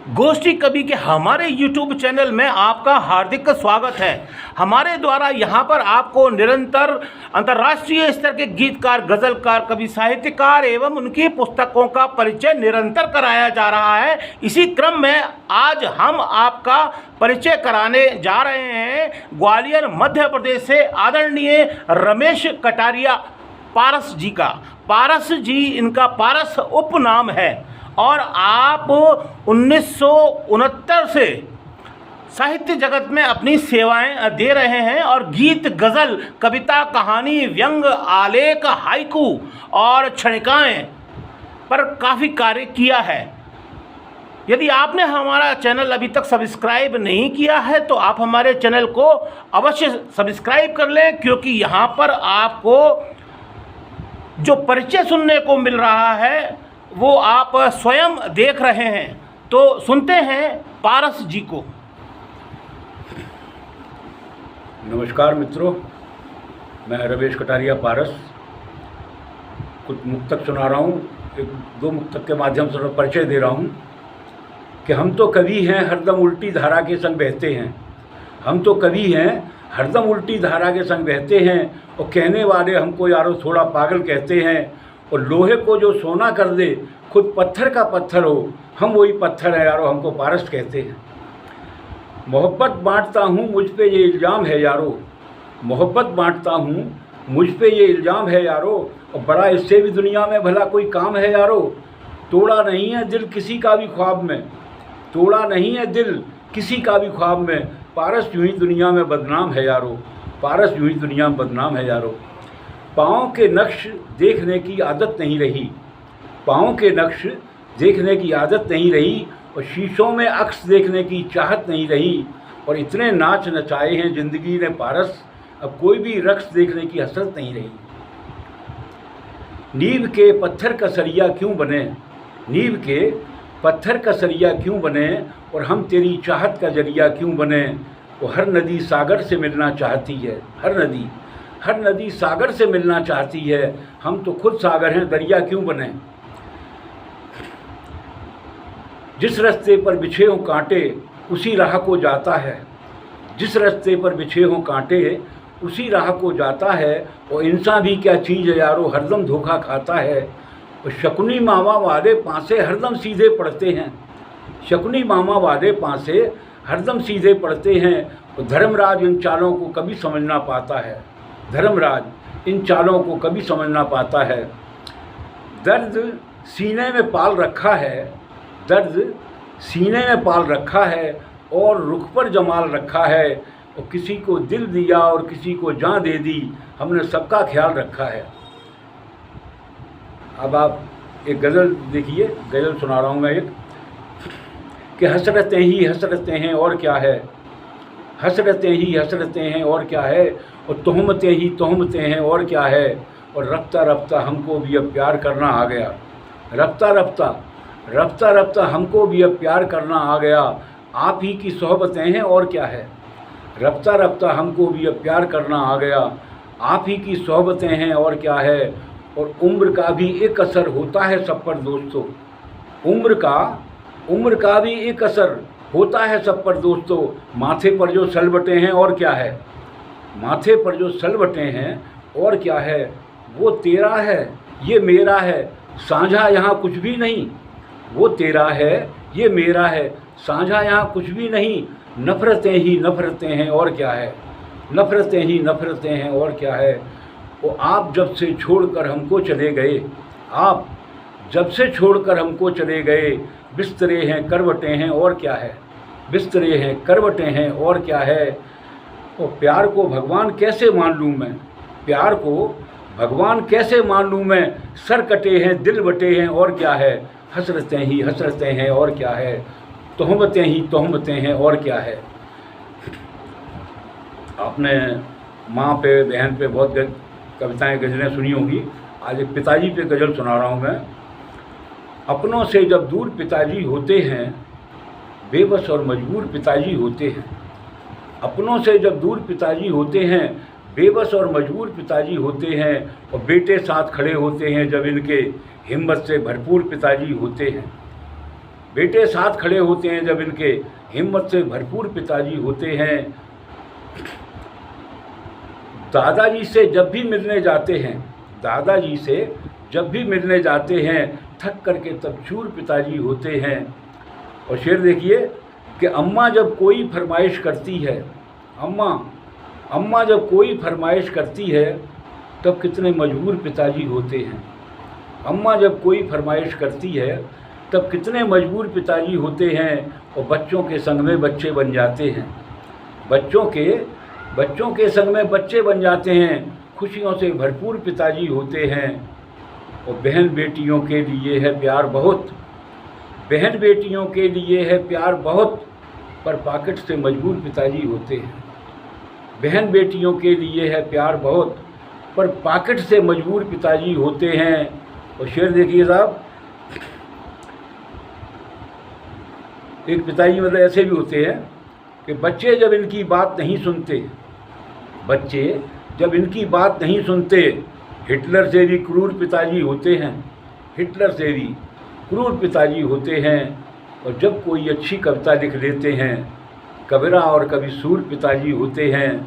गोष्ठी कवि के हमारे YouTube चैनल में आपका हार्दिक स्वागत है। हमारे द्वारा यहाँ पर आपको निरंतर अंतर्राष्ट्रीय स्तर के गीतकार, गज़लकार, कवि, साहित्यकार एवं उनकी पुस्तकों का परिचय निरंतर कराया जा रहा है। इसी क्रम में आज हम आपका परिचय कराने जा रहे हैं ग्वालियर मध्य प्रदेश से आदरणीय रमेश कटारिया पारस जी का। पारस जी इनका पारस उपनाम है और आप 1969 से साहित्य जगत में अपनी सेवाएं दे रहे हैं और गीत, गज़ल, कविता, कहानी, व्यंग, आलेख, हाइकू और क्षणिकाएं पर काफ़ी कार्य किया है। यदि आपने हमारा चैनल अभी तक सब्सक्राइब नहीं किया है तो आप हमारे चैनल को अवश्य सब्सक्राइब कर लें, क्योंकि यहाँ पर आपको जो परिचय सुनने को मिल रहा है वो आप स्वयं देख रहे हैं। तो सुनते हैं पारस जी को। नमस्कार मित्रों, मैं रमेश कटारिया पारस कुछ मुक्तक सुना रहा हूँ। एक दो मुक्तक के माध्यम से परिचय दे रहा हूँ कि हम तो कवि हैं, हरदम उल्टी धारा के संग बहते हैं। हम तो कवि हैं, हरदम उल्टी धारा के संग बहते हैं और कहने वाले हमको यारो थोड़ा पागल कहते हैं। और लोहे को जो सोना कर दे, खुद पत्थर का पत्थर हो, हम वही पत्थर है यारो, हमको पारस कहते हैं। मोहब्बत बांटता हूँ, मुझ पे ये इल्ज़ाम है यारो। मोहब्बत बांटता हूँ, मुझ पे ये इल्ज़ाम है यारो। और बड़ा इससे भी दुनिया में भला कोई काम है यारो। तोड़ा नहीं है दिल किसी का भी ख्वाब में, तोड़ा नहीं है दिल किसी का भी ख्वाब में। पारस यूँ ही दुनिया में बदनाम है यारो, पारस यूँ ही दुनिया में बदनाम है यारो। पाँव के नक्श देखने की आदत नहीं रही, पाँव के नक्श देखने की आदत नहीं रही। और शीशों में अक्स देखने की चाहत नहीं रही। और इतने नाच नचाए हैं ज़िंदगी ने पारस, अब कोई भी रक्स देखने की हसरत नहीं रही। नींव के पत्थर का सरिया क्यों बने, नींव के पत्थर का सरिया क्यों बने, और हम तेरी चाहत का जरिया क्यों बने। वो हर नदी सागर से मिलना चाहती है, हर नदी सागर से मिलना चाहती है। हम तो खुद सागर हैं, दरिया क्यों बने। जिस रास्ते पर बिछे हों कांटे उसी राह को जाता है, जिस रास्ते पर बिछे हों कांटे उसी राह को जाता है। और इंसान भी क्या चीज़ है यारो, हरदम धोखा खाता है। और शकुनी मामा वाले पासे हरदम सीधे पड़ते हैं, शकुनी मामा वाले पासे हरदम सीधे पड़ते हैं। और धर्मराज इन चालों को कभी समझ ना पाता है, धर्मराज इन चालों को कभी समझ ना पाता है। दर्द सीने में पाल रखा है, दर्द सीने में पाल रखा है और रुख पर जमाल रखा है। और किसी को दिल दिया और किसी को जान दे दी, हमने सबका ख्याल रखा है। अब आप एक गज़ल देखिए, गज़ल सुना रहा हूँ मैं एक, कि हसरतें ही हसरतें हैं और क्या है, हसरतें ही हसरतें हैं और क्या है। और तोहमतें ही तोहमतें हैं और क्या है। और रफ्ता रफ्ता हमको भी अब प्यार करना आ गया, रफ्ता रफ्ता रफ्ता रफ्ता हमको भी अब प्यार करना आ गया। आप ही की सोहबतें हैं और क्या है, रफ्ता रफ्ता हमको भी अब प्यार करना आ गया। आप ही की सोहबतें हैं और क्या है। और उम्र का भी एक असर होता है सब पर दोस्तों, उम्र का भी एक असर होता है सब पर दोस्तों। माथे पर जो सलवटें हैं और क्या है, माथे पर जो सलवटें हैं और क्या है। वो तेरा है ये मेरा है, साझा यहाँ कुछ भी नहीं। वो तेरा है ये मेरा है, साझा यहाँ कुछ भी नहीं। नफ़रतें ही नफ़रतें हैं और क्या है, नफ़रतें ही नफ़रतें हैं और क्या है। वो आप जब से छोड़कर हमको चले गए, आप जब से छोड़कर हमको चले गए। बिस्तरे हैं करवटें हैं और क्या है, बिस्तरे हैं करवटें हैं और क्या है। और प्यार को भगवान कैसे मान लूँ मैं, प्यार को भगवान कैसे मान लूँ मैं। सर कटे हैं दिल बटे हैं और क्या है, हसरतें ही हसरतें हैं और क्या है। तोहमतें ही तोहमतें हैं और क्या है। आपने माँ पे, बहन पे बहुत कविताएं, गज़लें सुनी होंगी। आज एक पिताजी पे गज़ल सुना रहा हूँ मैं। अपनों से जब दूर पिताजी होते हैं, बेबस और मजबूर पिताजी होते हैं। अपनों से जब दूर पिताजी होते हैं, बेबस और मजबूर पिताजी होते हैं। और बेटे साथ खड़े होते हैं जब इनके, हिम्मत से भरपूर पिताजी होते हैं। बेटे साथ खड़े होते हैं जब इनके, हिम्मत से भरपूर पिताजी होते हैं। दादाजी से जब भी मिलने जाते हैं, दादाजी से जब भी मिलने जाते हैं, थक करके तब चूर पिताजी होते हैं। और शेर देखिए कि अम्मा जब कोई फरमाइश करती है, अम्मा जब कोई फरमाइश करती है तब कितने मजबूर पिताजी होते हैं। अम्मा जब कोई फरमाइश करती है तब कितने मजबूर पिताजी होते हैं। और बच्चों के संग में बच्चे बन जाते हैं, बच्चों के संग में बच्चे बन जाते हैं। खुशियों से भरपूर पिताजी होते हैं। और बहन बेटियों के लिए है प्यार बहुत, बहन बेटियों के लिए है प्यार बहुत, पर पॉकेट से मजबूर पिताजी होते हैं। बहन बेटियों के लिए है प्यार बहुत, पर पॉकेट से मजबूर पिताजी होते हैं। और शेर देखिए साहब, एक पिताजी मतलब ऐसे भी होते हैं कि बच्चे जब इनकी बात नहीं सुनते, बच्चे जब इनकी बात नहीं सुनते, हिटलर से भी क्रूर पिताजी होते हैं, हिटलर से भी क्रूर पिताजी होते हैं। और जब कोई अच्छी कविता लिख लेते हैं, कबीरा और कभी सूर पिताजी होते हैं,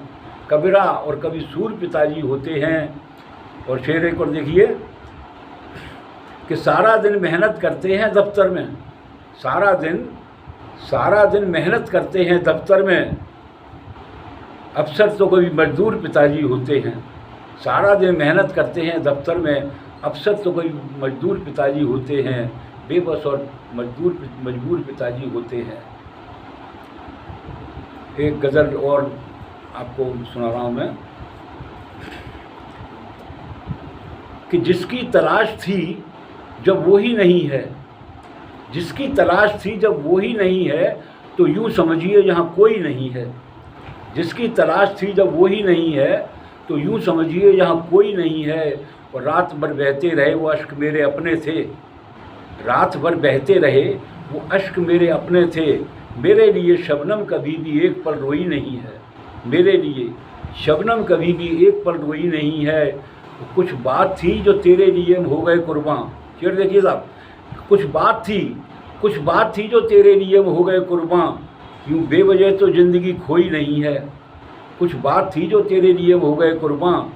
कबीरा और कभी सूर पिताजी होते हैं। और शेर एक और देखिए कि सारा दिन मेहनत करते हैं दफ्तर में, सारा दिन मेहनत करते हैं दफ्तर में, अफसर तो कभी मजदूर पिताजी होते हैं। सारा दिन मेहनत करते हैं दफ्तर में, अफसर तो कभी मजदूर पिताजी होते हैं, बेबस और मजबूर पिताजी होते हैं। एक गज़ल और आपको सुना रहा हूँ मैं कि जिसकी तलाश थी जब वो ही नहीं है, जिसकी तलाश थी जब वो ही नहीं है, तो यूँ समझिए यहाँ कोई नहीं है। जिसकी तलाश थी जब वो ही नहीं है, तो यूँ समझिए यहाँ कोई नहीं है। और रात भर बहते रहे वो अश्क मेरे अपने थे, रात भर बहते रहे वो अश्क मेरे अपने थे। मेरे लिए शबनम कभी भी एक पल रोई नहीं है, मेरे लिए शबनम कभी भी एक पल रोई नहीं है। कुछ बात थी जो तेरे लिए हो गए कुर्बान। शेर देखिए साहब, कुछ बात थी जो तेरे लिए हो गए कुर्बान, यूँ बेवजह तो ज़िंदगी खोई नहीं है। कुछ बात थी जो तेरे लिए हो गए कुर्बान,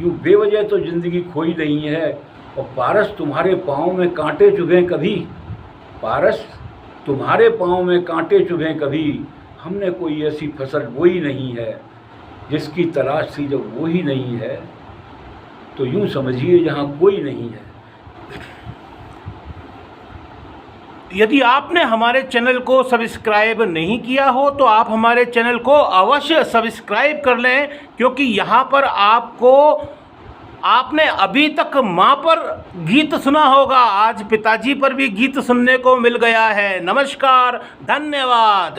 यूँ बेवजह तो ज़िंदगी खोई नहीं है। और पारस तुम्हारे पाँव में कांटे चुभें कभी, पारस तुम्हारे पाँव में कांटे चुभें कभी, हमने कोई ऐसी फसल बोई नहीं है। जिसकी तलाश थी जब वो ही नहीं है, तो यूँ समझिए यहाँ कोई नहीं है। यदि आपने हमारे चैनल को सब्सक्राइब नहीं किया हो तो आप हमारे चैनल को अवश्य सब्सक्राइब कर लें, क्योंकि यहाँ पर आपने अभी तक माँ पर गीत सुना होगा, आज पिताजी पर भी गीत सुनने को मिल गया है। नमस्कार, धन्यवाद।